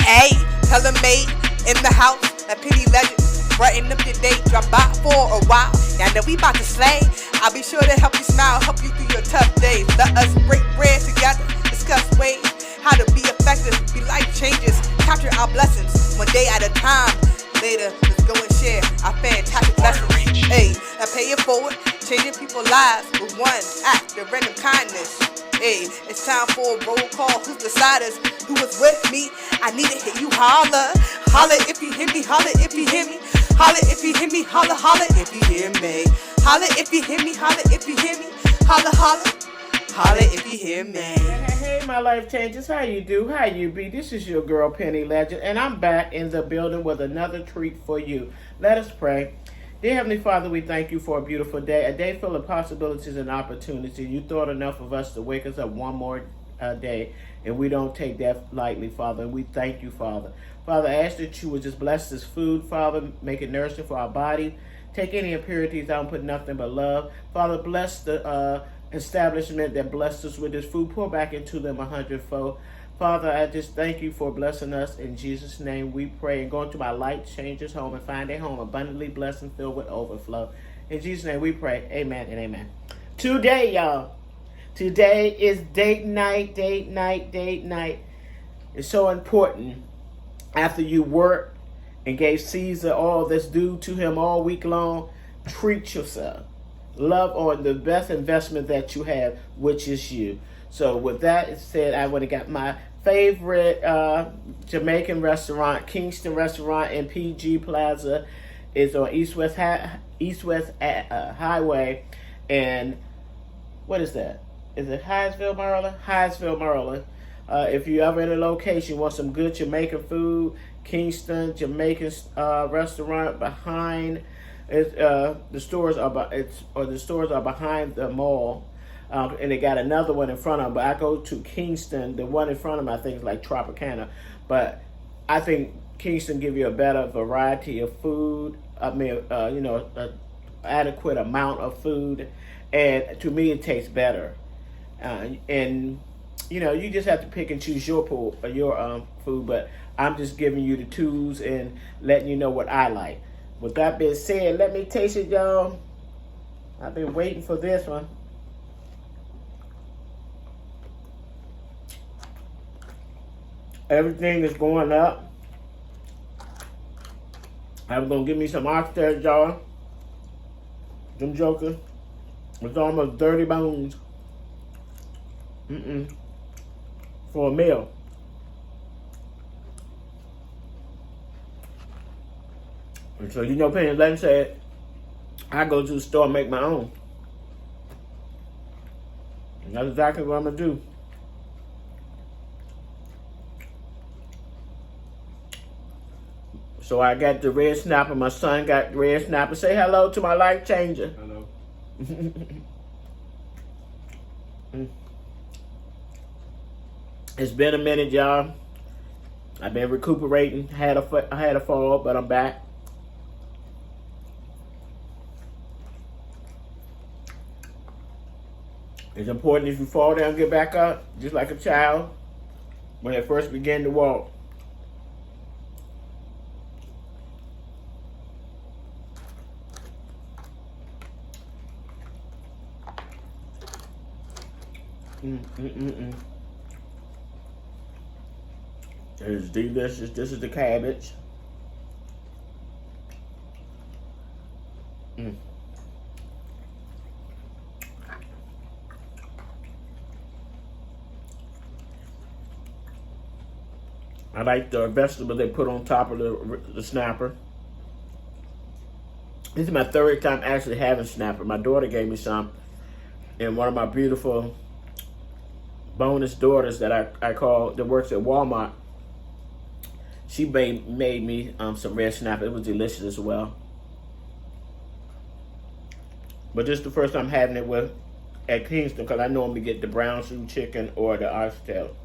Ayy, tell them made in the house, a penny legend. Brighten up your day, drop by for a while. Now that we about to slay, I'll be sure to help you smile, help you through your tough days. Let us break bread together, discuss ways how to be effective, be life changes, capture our blessings one day at a time. Later, let's go and share our fantastic lessons. Hey, and pay it forward, changing people's lives with one act of random kindness. Hey, it's time for a roll call. Who's beside us? Who was with me? I need to hear you holler. Holler if you hear me, holler if you hear me. Holler if you hear me, holler, holler if you hear me. Holler if you hear me, holler if you hear me. Holler, holler, holler if you hear me. Hey, my life changers, how you do? How you be? This is your girl Penny Legend, and I'm back in the building with another treat for you. Let us pray. Dear Heavenly Father, we thank you for a beautiful day, a day full of possibilities and opportunity. You thought enough of us to wake us up one more day, and we don't take that lightly, Father, and we thank you, Father. Father, I ask that you would just bless this food, Father, make it nourishing for our body. Take any impurities out and put nothing but love. Father, bless the establishment that blessed us with this food. Pour back into them 100-fold. Father, I just thank you for blessing us. In Jesus' name we pray. And go into my light changers home and find a home abundantly blessed and filled with overflow. In Jesus' name we pray. Amen and amen. Today, y'all. Today is date night. It's so important. After you work and gave Caesar all that's due to him all week long, treat yourself. Love on the best investment that you have, which is you. So with that said, I would have got my favorite Jamaican restaurant, Kingston Restaurant in PG Plaza. It's on East West Highway. And what is that? Is it Hyattsville, Maryland? Hyattsville, Maryland. If you ever in a location, want some good Jamaican food, Kingston Jamaican restaurant behind the stores are behind the mall. And they got another one in front of them. But I go to Kingston. The one in front of them, I think, is like Tropicana. But I think Kingston give you a better variety of food. I mean, an adequate amount of food. And to me, it tastes better. And, you just have to pick and choose your food. But I'm just giving you the tools and letting you know what I like. With that being said, let me taste it, y'all. I've been waiting for this one. Everything is going up. I'm going to give me some oxtail, y'all. Them jokers. It's almost 30 bones. For a meal. And so, Penny Legend said, I go to the store and make my own. And that's exactly what I'm going to do. So I got the red snapper. My son got the red snapper. Say hello to my life changer. Hello. It's been a minute, y'all. I've been recuperating. I had a fall, but I'm back. It's important if you fall down, get back up, just like a child when they first begin to walk. It's delicious. This is the cabbage. I like the vegetable they put on top of the snapper. This is my third time actually having snapper. My daughter gave me some, and one of my beautiful bonus daughters that I call, that works at Walmart, she made me some red snapper. It was delicious as well. But this is the first time having it at Kingston, because I normally get the brown stew chicken or the oxtail.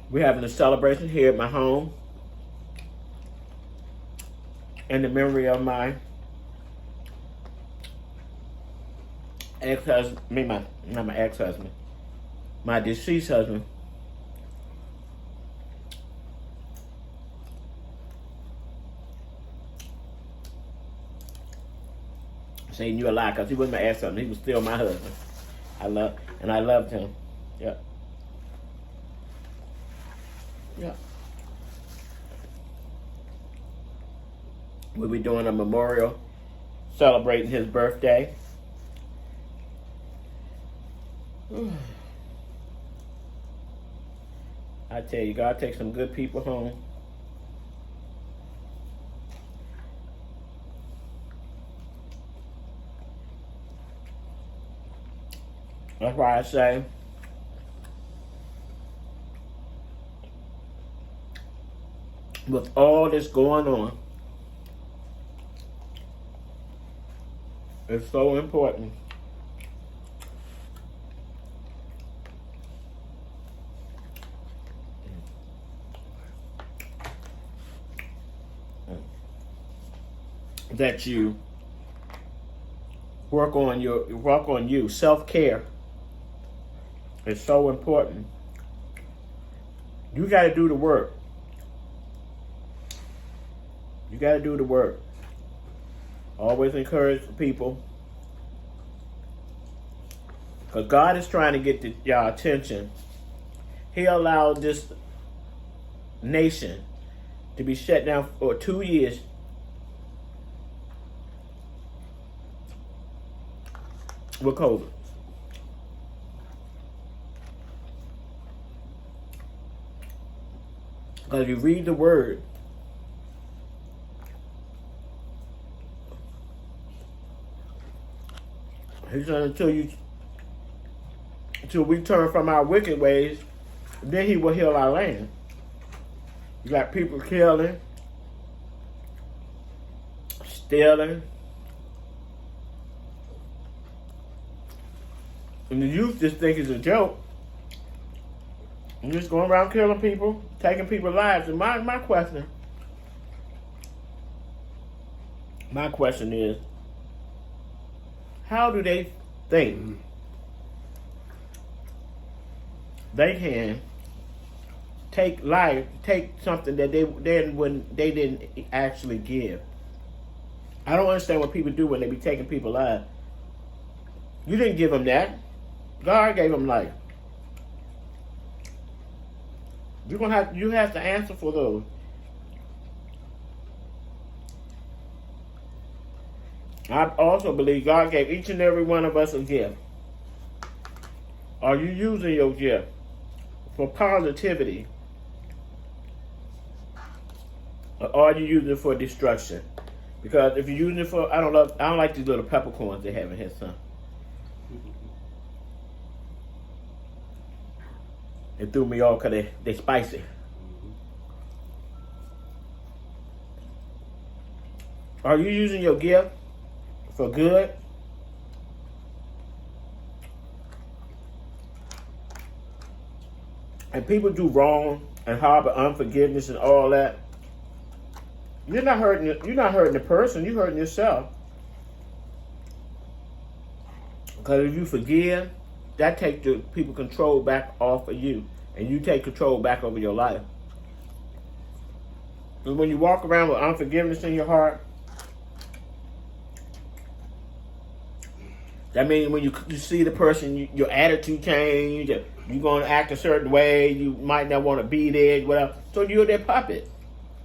We're having a celebration here at my home in the memory of my ex-husband, not my ex-husband, my deceased husband. Saying you a lie, because he wasn't my ex-husband. He was still my husband. I loved him. Yep. Yep. We'll be doing a memorial celebrating his birthday. I tell you, God takes some good people home. That's why I say, with all this going on, it's so important that you work on you. Self-care is so important. You got to do the work. You got to do the work. Always encourage people, because God is trying to get y'all attention. He allowed this nation to be shut down for 2 years with COVID. Because if you read the word, he said until we turn from our wicked ways, then he will heal our land. You got people killing, stealing, and the youth just think it's a joke. I'm just going around killing people, taking people's lives. And my question is, how do they think they can take something that they didn't actually give? I don't understand what people do when they be taking people's lives. You didn't give them that. God gave them life. You have to answer for those. I also believe God gave each and every one of us a gift. Are you using your gift for positivity, or are you using it for destruction? Because if you're using it for, I don't like these little peppercorns they have in here, son. It threw me off because they spicy. Are you using your gift for good? And people do wrong and harbor unforgiveness and all that. You're not hurting the person, you're hurting yourself. Because if you forgive, that takes the people control back off of you. And you take control back over your life. Because when you walk around with unforgiveness in your heart, that means when you see the person, your attitude change, you're going to act a certain way, you might not want to be there, whatever. So you're their puppet.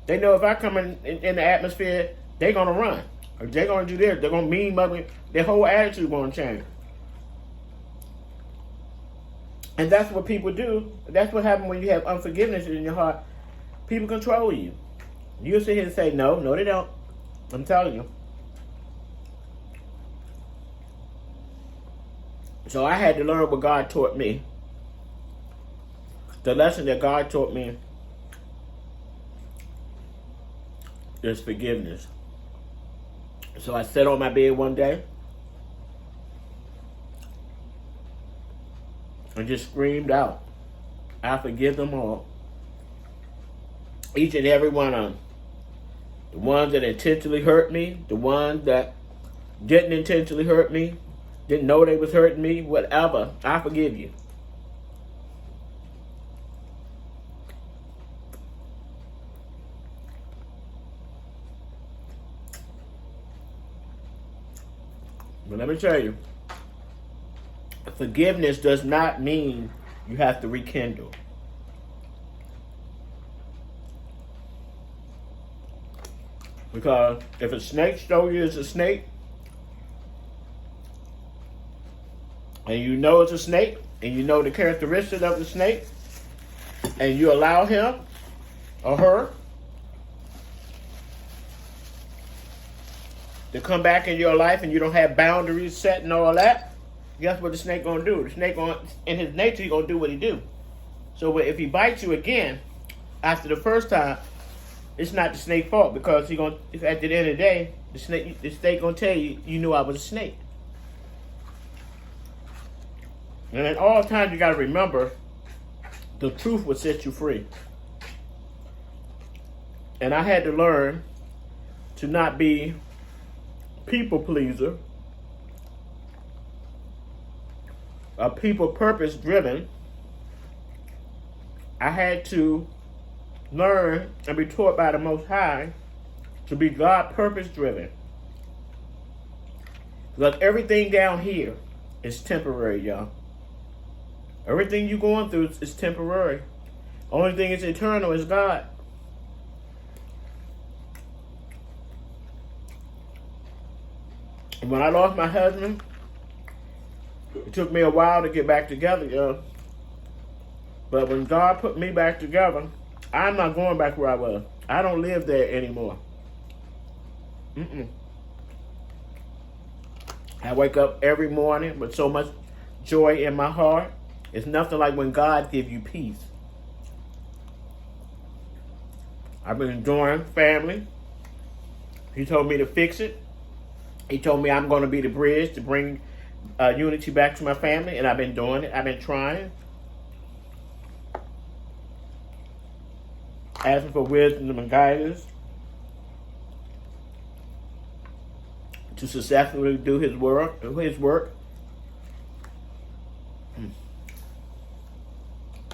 They know if I come in the atmosphere, they're going to run. Or they're going to do this. They're going to mean mother. Their whole attitude is going to change. And that's what people do. That's what happens when you have unforgiveness in your heart. People control you. You'll sit here and say, no, they don't. I'm telling you. So I had to learn what God taught me. The lesson that God taught me is forgiveness. So I sat on my bed one day and just screamed out, I forgive them all. Each and every one of them. The ones that intentionally hurt me, the ones that didn't intentionally hurt me, didn't know they was hurting me, whatever, I forgive you. But let me tell you, forgiveness does not mean you have to rekindle. Because if a snake stole you as a snake, and you know it's a snake, and you know the characteristics of the snake, and you allow him or her to come back in your life, and you don't have boundaries set and all that, guess what the snake gonna do? The snake gonna, in his nature, he gonna do what he do. So if he bites you again after the first time, it's not the snake's fault, because he gonna, if at the end of the day, the snake gonna tell you, you knew I was a snake. And at all times, you gotta remember, the truth will set you free. And I had to learn to not be people pleaser, a people purpose driven. I had to learn and be taught by the Most High to be God purpose driven. Because everything down here is temporary, y'all. Everything you're going through is temporary. Only thing that's eternal is God. And when I lost my husband, it took me a while to get back together, y'all. But when God put me back together, I'm not going back where I was. I don't live there anymore. I wake up every morning with so much joy in my heart. It's nothing like when God gives you peace. I've been enjoying family. He told me to fix it. He told me I'm going to be the bridge to bring unity back to my family, and I've been doing it. I've been trying. Asking for wisdom and guidance to successfully do His work.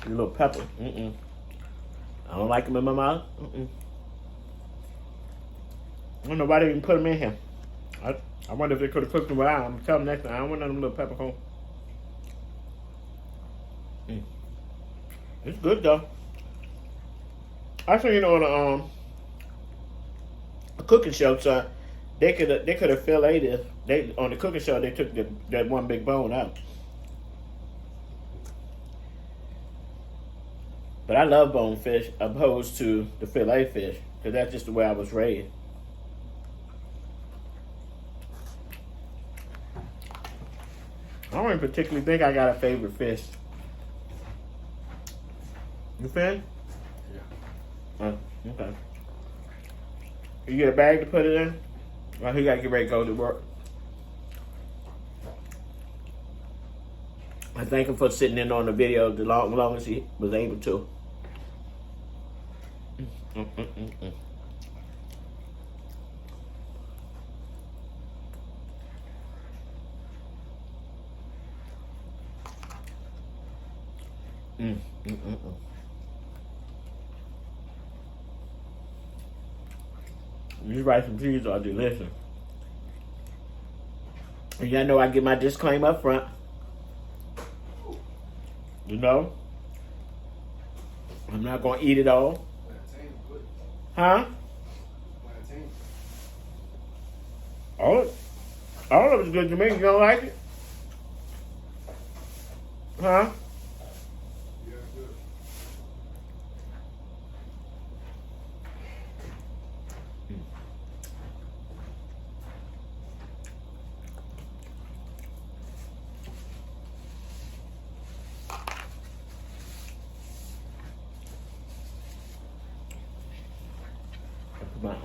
A little pepper. I don't like them in my mouth. I don't know why they didn't put them in here. I wonder if they could have cooked them without. I'm telling them next time, I don't want none of them little peppercorn. It's good though. I seen it on a cooking show, so they could have filleted this. They on the cooking show they took that one big bone out. But I love bone fish opposed to the fillet fish, because that's just the way I was raised. I don't even particularly think I got a favorite fish. You fin? Yeah. Okay. You get a bag to put it in? Well, he got to get ready to go to work. I thank him for sitting in on the video the long as he was able to. These rice and peas are delicious. And y'all know I get my disclaimer up front. You know? I'm not gonna eat it all. Huh? All of it's good to me. You don't like it? Huh? My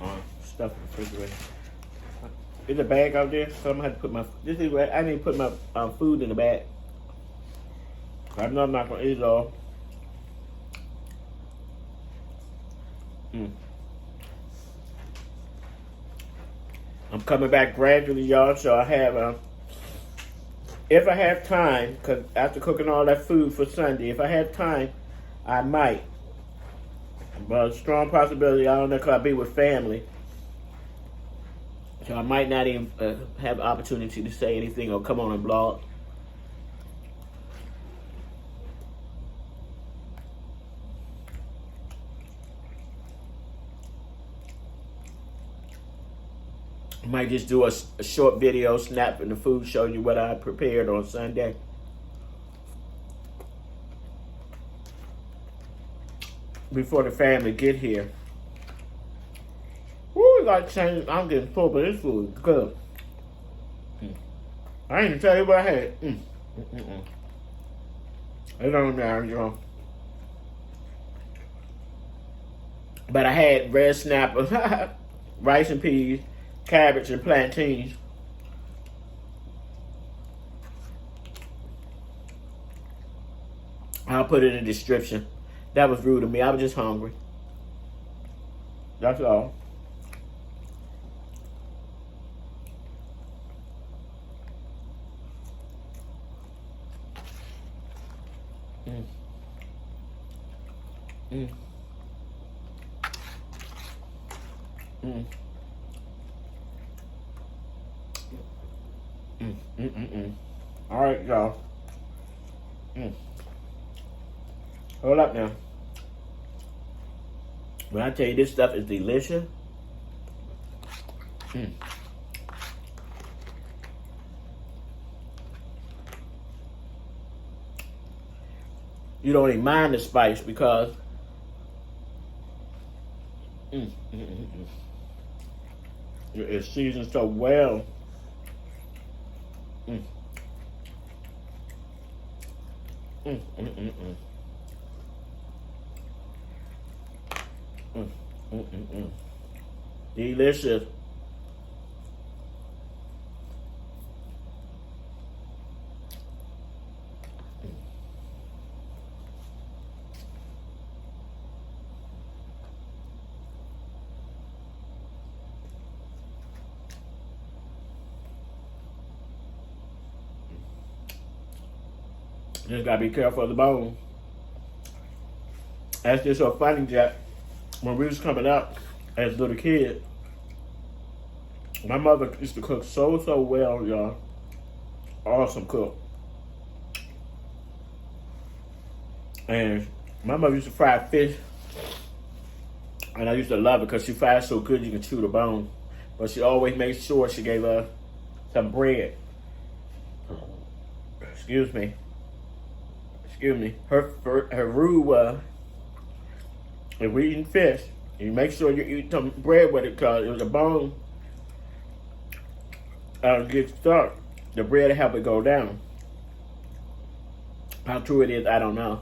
stuff in the refrigerator. There's a bag out there, so I'm gonna have to put my. I need to put my food in the bag. I know I'm not gonna eat it all. I'm coming back gradually, y'all. So I have, if I have time, because after cooking all that food for Sunday, if I have time, I might. But strong possibility, I don't know, because I'll be with family. So I might not even have the opportunity to say anything or come on a blog. I might just do a short video snapping the food, showing you what I prepared on Sunday. Before the family get here. Woo, like saying I'm getting full, but this food is good. I ain't even tell you what I had. It don't matter, you know. But I had red snapper, rice and peas, cabbage and plantains. I'll put it in the description. That was rude of me. I was just hungry. That's all. All right, y'all. Hold up now. When I tell you this stuff is delicious, you don't even mind the spice because it's seasoned so well. Delicious. Just gotta be careful of the bone. That's just so funny, Jack. When we was coming up as a little kid, my mother used to cook so well, y'all. Awesome cook. And my mother used to fry fish, and I used to love it because she fried so good you can chew the bone. But she always made sure she gave us some bread. Excuse me. Her rule was, if we eating fish, you make sure you eat some bread with it because it was a bone get stuck. The bread will help it go down. How true it is, I don't know.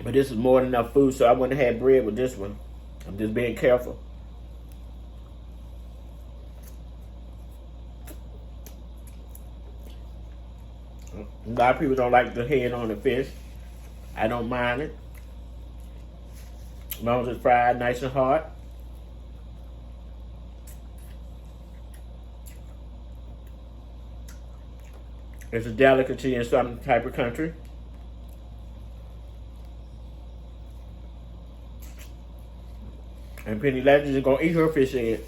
But this is more than enough food, so I wouldn't have had bread with this one. I'm just being careful. A lot of people don't like the head on the fish. I don't mind it. As long as it's fried nice and hot. It's a delicacy in some type of country. And Penny Legends is gonna eat her fish head.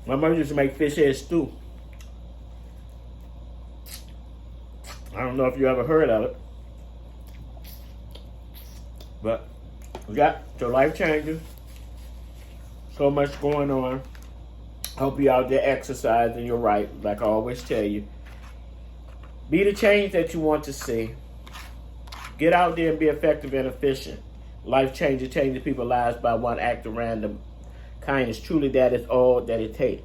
My mother used to make fish head stew. I don't know if you ever heard of it. But we got your life changing. So much going on. Hope you out there exercising. You're right, like I always tell you. Be the change that you want to see. Get out there and be effective and efficient. Life changing people's lives by one act of random kindness. Truly, that is all that it takes.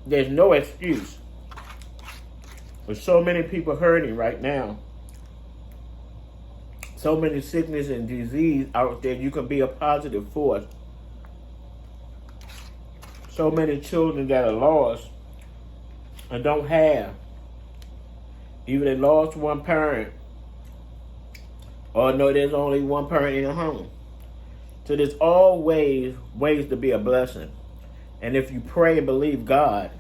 There's no excuse There's so many people hurting right now. So many sickness and disease out there. You can be a positive force. So many children that are lost and don't have. Either they lost one parent, or no, there's only one parent in the home. So there's always ways to be a blessing. And if you pray and believe God,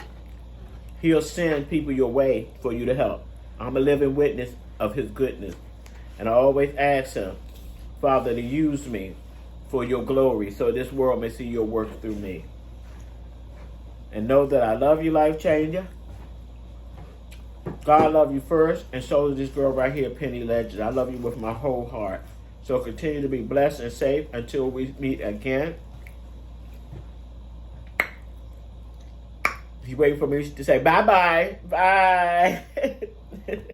He'll send people your way for you to help. I'm a living witness of His goodness. And I always ask Him, Father, to use me for your glory so this world may see your work through me. And know that I love you, life changer. God love you first, and so does this girl right here, Penny Legend. I love you with my whole heart. So continue to be blessed and safe until we meet again. He's waiting for me to say bye-bye. Bye.